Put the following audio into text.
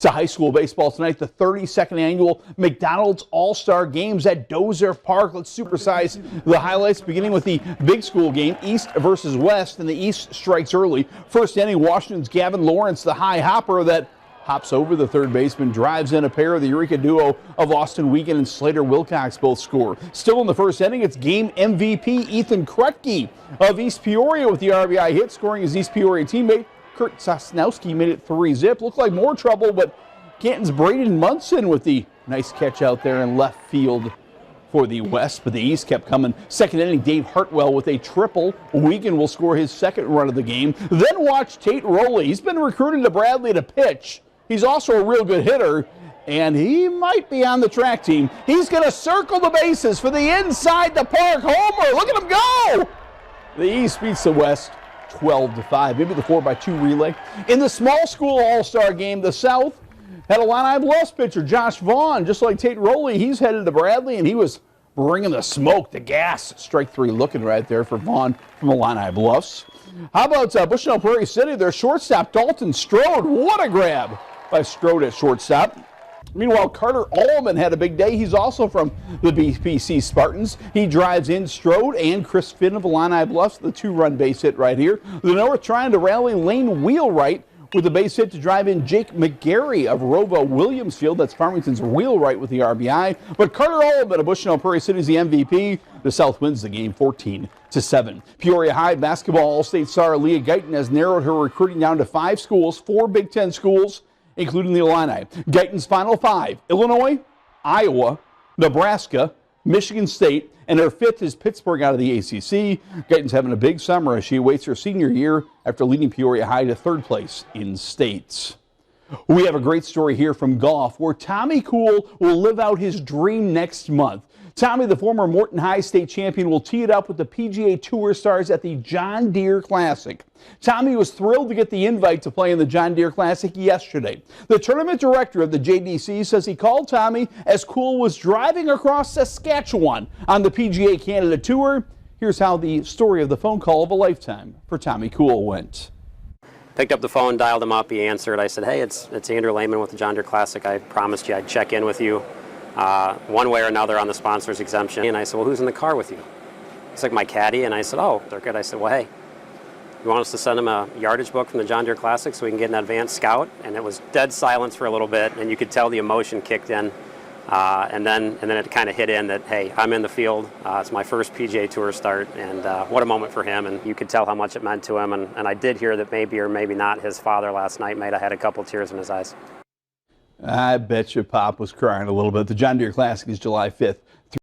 To high school baseball tonight, the 32nd annual McDonald's All-Star Games at Dozer Park. Let's supersize the highlights, beginning with the big school game, East versus West, and the East strikes early. First inning, Washington's Gavin Lawrence, the high hopper that hops over the third baseman, drives in a pair. The Eureka duo of Austin Wiegand and Slater Wilcox both score. Still in the first inning, it's game MVP Ethan Krutke of East Peoria with the RBI hit, scoring his East Peoria teammate Kurt Sosnowski made it 3-zip. Looked like more trouble, but Canton's Braden Munson with the nice catch out there in left field for the West, but the East kept coming. Second inning, Dave Hartwell with a triple. Wiegand will score his second run of the game. Then watch Tate Rowley. He's been recruited to Bradley to pitch. He's also a real good hitter, and he might be on the track team. He's going to circle the bases for the inside the park homer. Look at him go! The East beats the West 12-5, maybe the 4x2 relay. In the small school all-star game, the South had a Illini Bluffs pitcher, Josh Vaughn. Just like Tate Rowley, he's headed to Bradley, and he was bringing the smoke, the gas. Strike three looking right there for Vaughn from Illini Bluffs. How about Bushnell Prairie City? Their shortstop, Dalton Strode. What a grab by Strode at shortstop. Meanwhile, Carter Allman had a big day. He's also from the BPC Spartans. He drives in Strode and Chris Finn of Illini Bluffs, the two-run base hit right here. The North trying to rally Lane Wheelwright with the base hit to drive in Jake McGarry of Rova Williamsfield. That's Farmington's Wheelwright with the RBI. But Carter Allman of Bushnell Prairie City is the MVP. The South wins the game 14-7. Peoria High basketball All-State star Leah Guyton has narrowed her recruiting down to 5 schools, 4 Big Ten schools, including the Illini. Guyton's final 5, Illinois, Iowa, Nebraska, Michigan State, and her 5th is Pittsburgh out of the ACC. Guyton's having a big summer as she awaits her senior year after leading Peoria High to 3rd place in states. We have a great story here from golf where Tommy Kuhl will live out his dream next month. Tommy, the former Morton High State champion, will tee it up with the PGA Tour stars at the John Deere Classic. Tommy was thrilled to get the invite to play in the John Deere Classic yesterday. The tournament director of the JDC says he called Tommy as Kuhl was driving across Saskatchewan on the PGA Canada Tour. Here's how the story of the phone call of a lifetime for Tommy Kuhl went. Picked up the phone, dialed him up, he answered. I said, hey, it's Andrew Lehman with the John Deere Classic. I promised you I'd check in with you one way or another on the sponsor's exemption. And I said, well, who's in the car with you? It's like my caddy. And I said, oh, they're good. I said, well, hey, you want us to send him a yardage book from the John Deere Classic so we can get an advanced scout? And it was dead silence for a little bit, and you could tell the emotion kicked in. And then it kind of hit in that, hey, I'm in the field. It's my first PGA Tour start, and what a moment for him. And you could tell how much it meant to him. And I did hear that maybe or maybe not his father last night might have had a couple tears in his eyes. I bet you Pop was crying a little bit. The John Deere Classic is July 5th.